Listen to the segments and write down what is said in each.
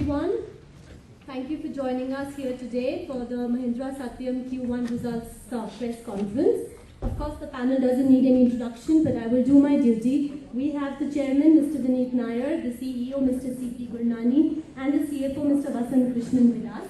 everyone. Thank you for joining us here today for the Mahindra Satyam Q1 results press conference. Of course, the panel doesn't need any introduction, but I will do my duty. We have the chairman, Mr. Vineet Nayyar, the CEO, Mr. P Gurnani, and the CFO, Mr. Vasant Krishnan with us.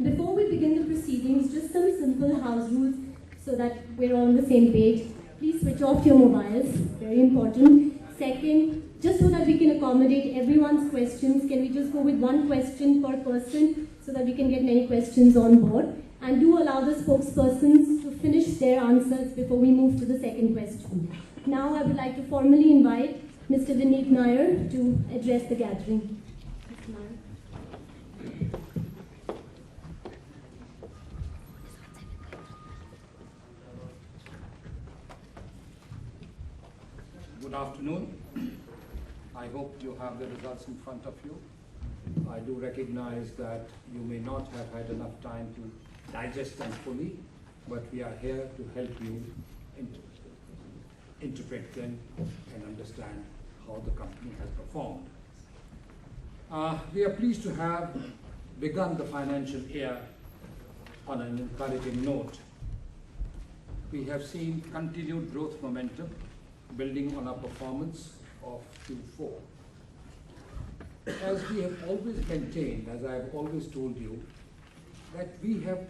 Before we begin the proceedings, just some simple house rules so that we're all on the same page. Please switch off your mobiles, very important. Second, just so that we can accommodate everyone's questions, can we just go with one question per person so that we can get many questions on board? And do allow the spokespersons to finish their answers before we move to the second question. Now I would like to formally invite Mr. Vineet Nayyar to address the gathering. Mr. Nayyar. Good afternoon. I hope you have the results in front of you. I do recognize that you may not have had enough time to digest them fully, but we are here to help you interpret them and understand how the company has performed. We are pleased to have begun the financial year on an encouraging note. We have seen continued growth momentum building on our performance of Q4. As we have always maintained, as I have always told you, that we have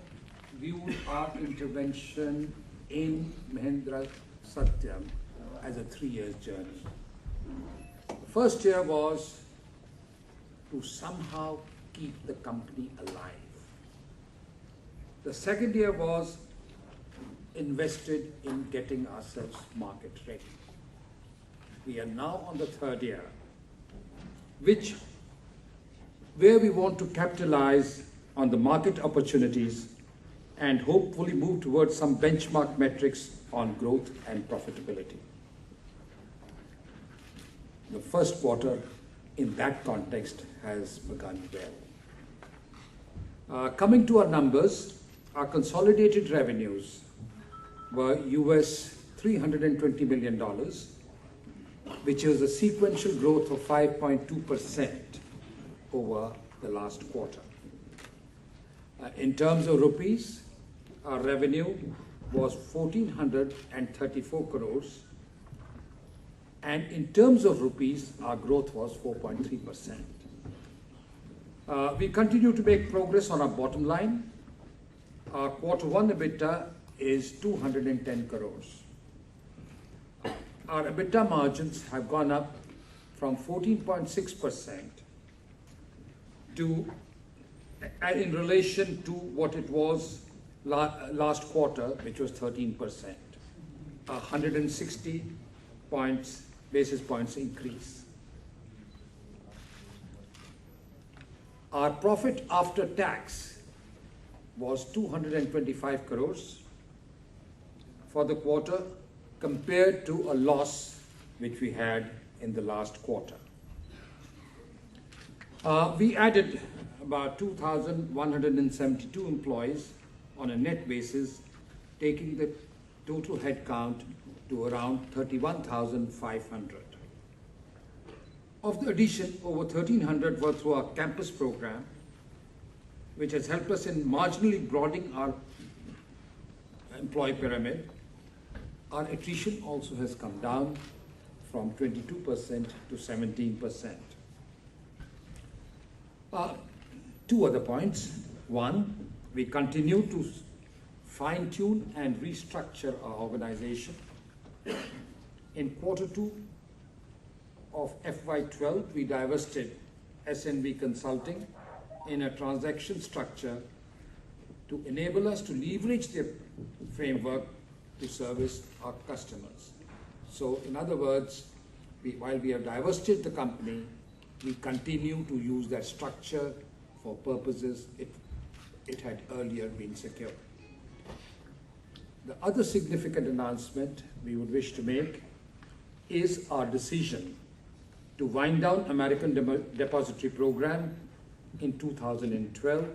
viewed our intervention in Mahindra Satyam as a 3-year journey. The first year was to somehow keep the company alive. The second year was invested in getting ourselves market ready. We are now on the third year, where we want to capitalize on the market opportunities and hopefully move towards some benchmark metrics on growth and profitability. The first quarter in that context has begun well. Coming to our numbers, our consolidated revenues were US $320 million, which is a sequential growth of 5.2% over the last quarter. In terms of rupees, our revenue was 1,434 crores, and in terms of rupees, our growth was 4.3%. We continue to make progress on our bottom line. Our quarter one EBITDA is 210 crores. Our EBITDA margins have gone up from 14.6% to, in relation to what it was last quarter, which was 13%, 160 basis points increase. Our profit after tax was 225 crores for the quarter, compared to a loss which we had in the last quarter. We added about 2,172 employees on a net basis, taking the total headcount to around 31,500. Of the addition, over 1,300 were through our campus program, which has helped us in marginally broadening our employee pyramid. Our attrition also has come down from 22% to 17%. Two other points. One, we continue to fine-tune and restructure our organization. In quarter 2 of FY12, we divested SNB Consulting in a transaction structure to enable us to leverage their framework to service our customers. So in other words, while we have divested the company, we continue to use that structure for purposes it had earlier been secured. The other significant announcement we would wish to make is our decision to wind down American Depository Program in 2012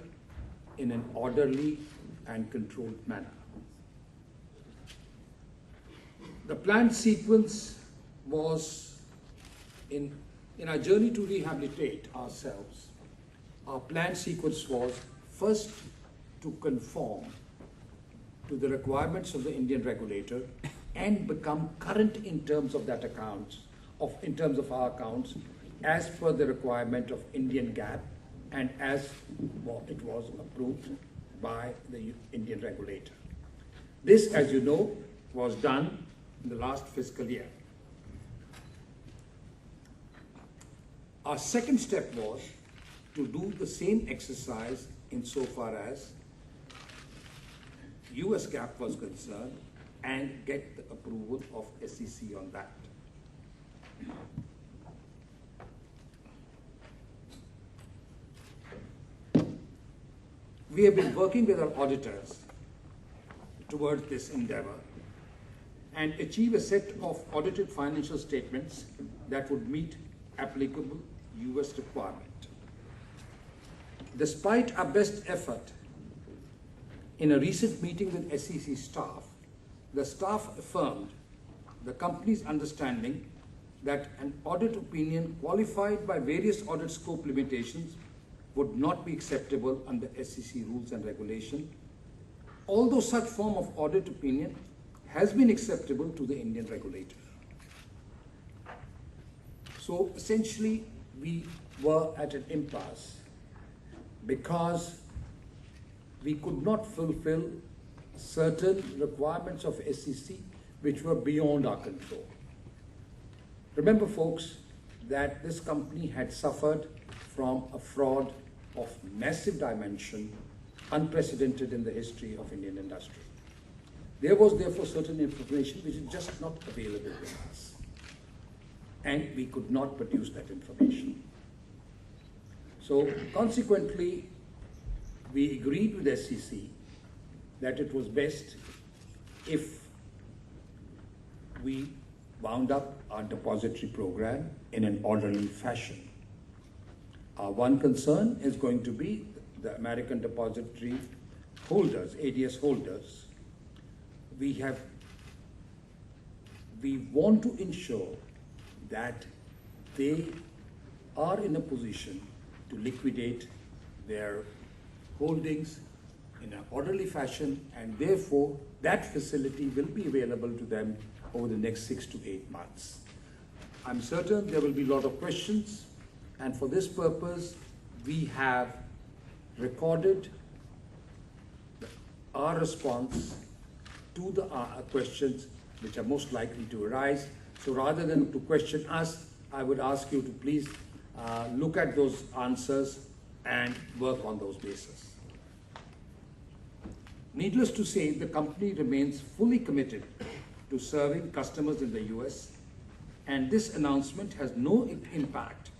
in an orderly and controlled manner. The planned sequence was in our journey to rehabilitate ourselves. Our planned sequence was first to conform to the requirements of the Indian regulator and become current in terms of that account, in terms of our accounts, as per the requirement of Indian GAAP and as it was approved by the Indian regulator. This, as you know, was done in the last fiscal year. Our second step was to do the same exercise insofar as US GAAP was concerned and get the approval of SEC on that. We have been working with our auditors towards this endeavor and achieve a set of audited financial statements that would meet applicable US requirement. Despite our best effort, in a recent meeting with SEC staff, the staff affirmed the company's understanding that an audit opinion qualified by various audit scope limitations would not be acceptable under SEC rules and regulation, although such form of audit opinion has been acceptable to the Indian regulator. So essentially, we were at an impasse because we could not fulfill certain requirements of SEC which were beyond our control. Remember, folks, that this company had suffered from a fraud of massive dimension, unprecedented in the history of Indian industry. There was therefore certain information which is just not available with us, and we could not produce that information. So consequently, we agreed with SEC that it was best if we wound up our depository program in an orderly fashion. Our one concern is going to be the American depository holders, ADS holders. We want to ensure that they are in a position to liquidate their holdings in an orderly fashion, and therefore that facility will be available to them over the next 6 to 8 months. I'm certain there will be a lot of questions, and for this purpose we have recorded our response to the questions which are most likely to arise. So rather than to question us, I would ask you to please look at those answers and work on those bases. Needless to say, the company remains fully committed to serving customers in the US, and this announcement has no impact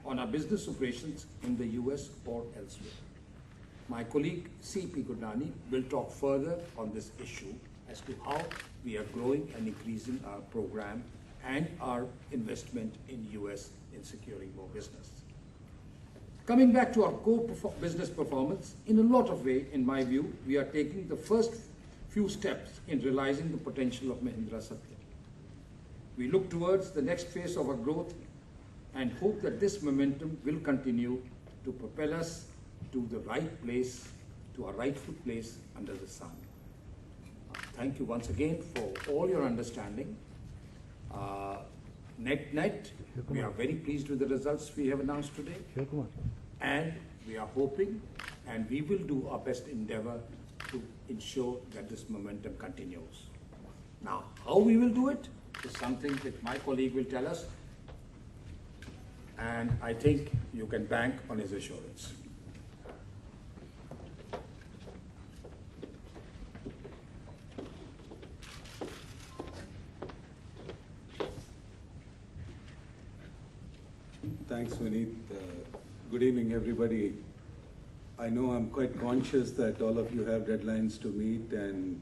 on our business operations in the US or elsewhere. My colleague P Gurnani will talk further on this issue as to how we are growing and increasing our program and our investment in US in securing more business. Coming back to our core business performance, in a lot of ways, in my view, we are taking the first few steps in realizing the potential of Mahindra Satyam. We look towards the next phase of our growth and hope that this momentum will continue to propel us to the right place, to our rightful place under the sun. Thank you once again for all your understanding. Net, we are very pleased with the results we have announced today, and we are hoping and we will do our best endeavor to ensure that this momentum continues. Now, how we will do it is something that my colleague will tell us, and I think you can bank on his assurance. Thanks, Vineet. Good evening, everybody. I know I'm quite conscious that all of you have deadlines to meet and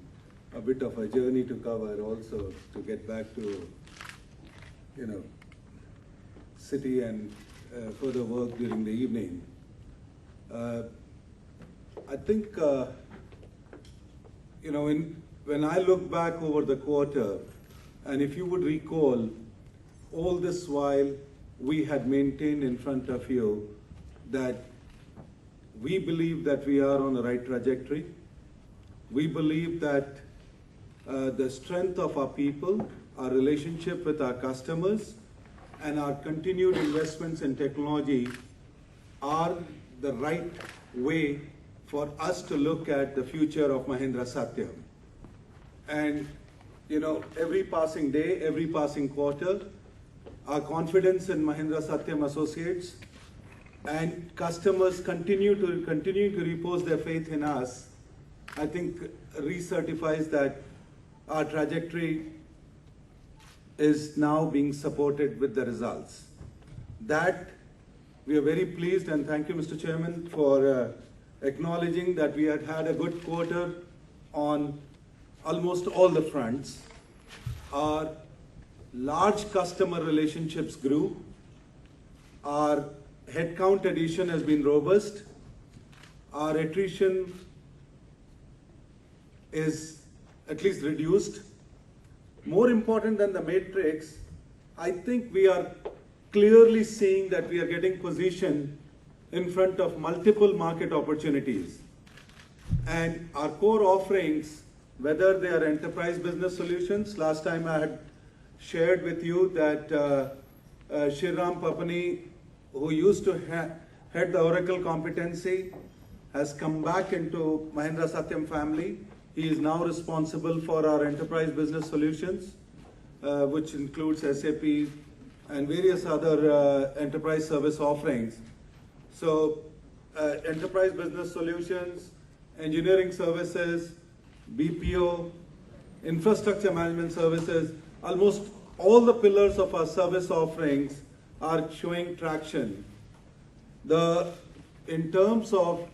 a bit of a journey to cover also to get back to, city and further work during the evening. I think, when I look back over the quarter, and if you would recall, all this while we had maintained in front of you that we believe that we are on the right trajectory. We believe that the strength of our people, our relationship with our customers, and our continued investments in technology are the right way for us to look at the future of Mahindra Satyam. And you know, every passing day, every passing quarter, our confidence in Mahindra Satyam Associates and customers continue to repose their faith in us, I think recertifies that our trajectory is now being supported with the results. That we are very pleased, and thank you, Mr. Chairman, for acknowledging that we had a good quarter on almost all the fronts. Our large customer relationships grew. Our headcount addition has been robust. Our attrition is at least reduced. More important than the matrix, I think we are clearly seeing that we are getting positioned in front of multiple market opportunities. And our core offerings, whether they are enterprise business solutions, last time I had shared with you that Shriram Papani, who used to head the Oracle competency, has come back into Mahindra Satyam family. He is now responsible for our enterprise business solutions, which includes SAP and various other enterprise service offerings. So enterprise business solutions, engineering services, BPO, infrastructure management services, almost all the pillars of our service offerings are showing traction. In terms of,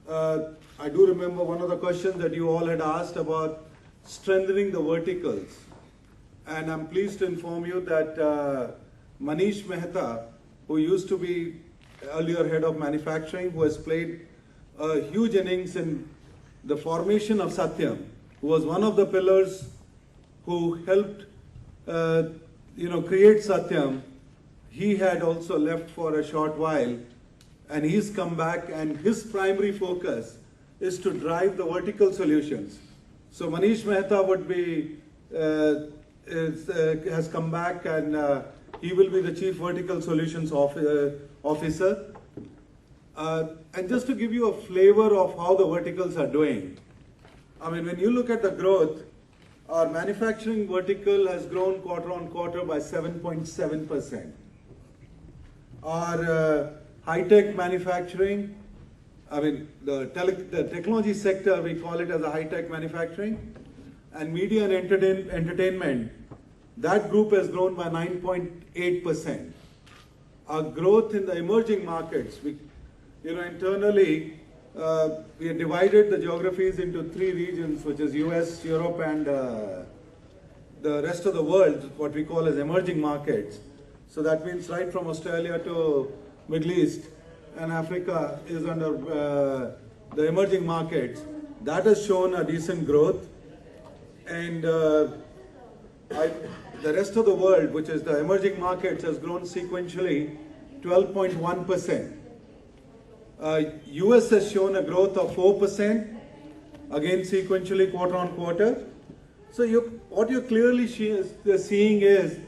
I do remember one of the questions that you all had asked about strengthening the verticals. And I'm pleased to inform you that Manish Mehta, who used to be earlier head of manufacturing, who has played a huge innings in the formation of Satyam, who was one of the pillars who helped create Satyam. He had also left for a short while, and he's come back, and his primary focus is to drive the vertical solutions. So Manish Mehta would be has come back, and he will be the Chief Vertical Solutions Officer. And just to give you a flavor of how the verticals are doing, I mean, when you look at the growth, our manufacturing vertical has grown quarter on quarter by 7.7%. Our high-tech manufacturing, I mean, the technology sector, we call it as a high-tech manufacturing, and media and entertainment, that group has grown by 9.8%. Our growth in the emerging markets, internally, we have divided the geographies into 3 regions, which is US, Europe, and the rest of the world, what we call as emerging markets. So that means right from Australia to Middle East and Africa is under the emerging markets. That has shown a decent growth. And the rest of the world, which is the emerging markets, has grown sequentially 12.1%. US has shown a growth of 4%, again sequentially quarter on quarter. So what you're clearly seeing is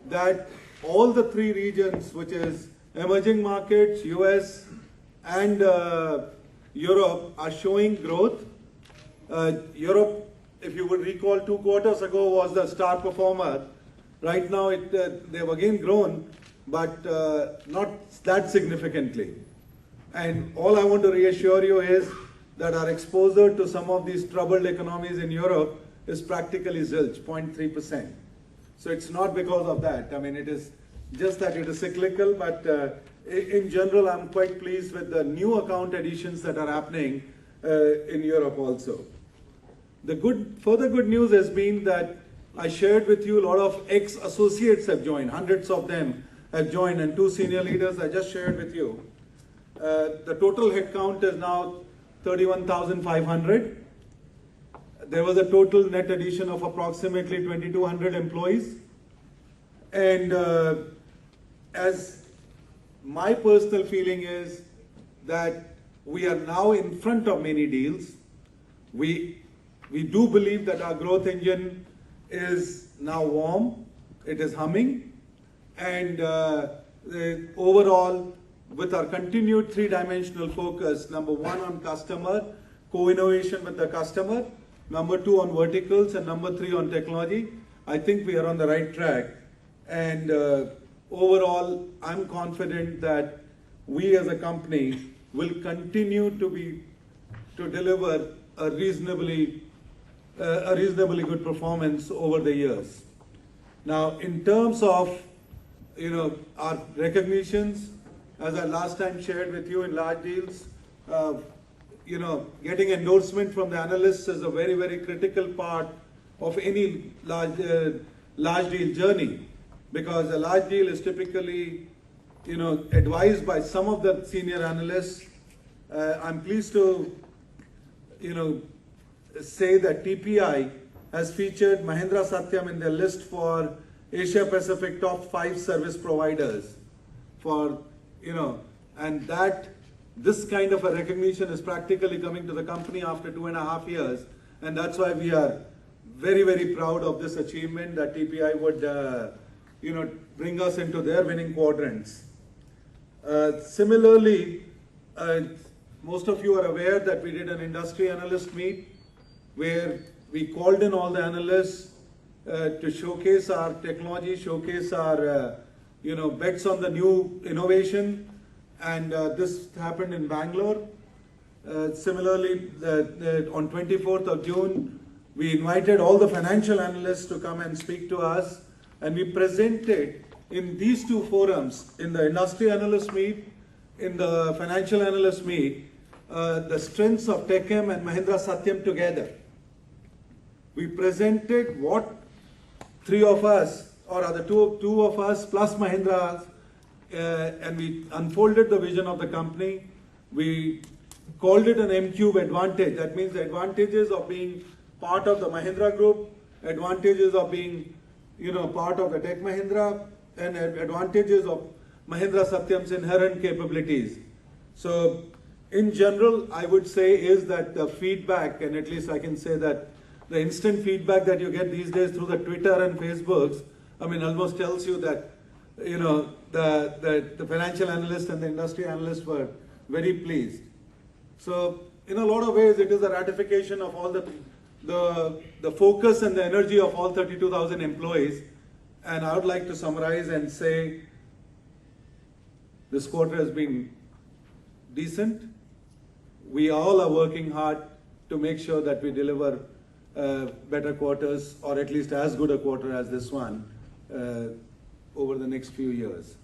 that all the 3 regions, which is emerging markets, US and Europe, are showing growth. Europe, if you would recall, 2 quarters ago was the star performer. Right now they've again grown, but not that significantly. And all I want to reassure you is that our exposure to some of these troubled economies in Europe is practically zilch, 0.3%. So it's not because of that. I mean, it is just that it is cyclical, but in general, I'm quite pleased with the new account additions that are happening in Europe also. The further good news has been that I shared with you a lot of ex-associates have joined, hundreds of them have joined, and 2 senior leaders I just shared with you. The total headcount is now 31,500. There was a total net addition of approximately 2,200 employees. And as my personal feeling is that we are now in front of many deals. We do believe that our growth engine is now warm, it is humming, and overall, with our continued three-dimensional focus, number one on customer, co-innovation with the customer, number two on verticals, and number three on technology, I think we are on the right track. And overall, I'm confident that we as a company will continue to deliver a reasonably good performance over the years. Now, in terms of our recognitions, as I last time shared with you in large deals, getting endorsement from the analysts is a very, very critical part of any large deal journey, because a large deal is typically advised by some of the senior analysts. I'm pleased to say that TPI has featured Mahindra Satyam in their list for Asia Pacific top 5 service providers and that this kind of a recognition is practically coming to the company after 2.5 years, and that's why we are very, very proud of this achievement that TPI would bring us into their winning quadrants. Similarly, most of you are aware that we did an industry analyst meet where we called in all the analysts to showcase our technology, showcase our bets on the new innovation, and this happened in Bangalore. Similarly, on 24th of June, we invited all the financial analysts to come and speak to us, and we presented in these two forums, in the industry analyst meet, in the financial analyst meet, the strengths of TechM and Mahindra Satyam together. We presented what three of us, or other two of us plus Mahindra, and we unfolded the vision of the company. We called it an M-Cube advantage. That means the advantages of being part of the Mahindra group, advantages of being part of the Tech Mahindra, and advantages of Mahindra Satyam's inherent capabilities. So in general, I would say is that the feedback, and at least I can say that the instant feedback that you get these days through the Twitter and Facebooks, almost tells you that the financial analyst and the industry analysts were very pleased. So in a lot of ways, it is a ratification of all the focus and the energy of all 32,000 employees. And I would like to summarize and say this quarter has been decent. We all are working hard to make sure that we deliver better quarters, or at least as good a quarter as this one, over the next few years.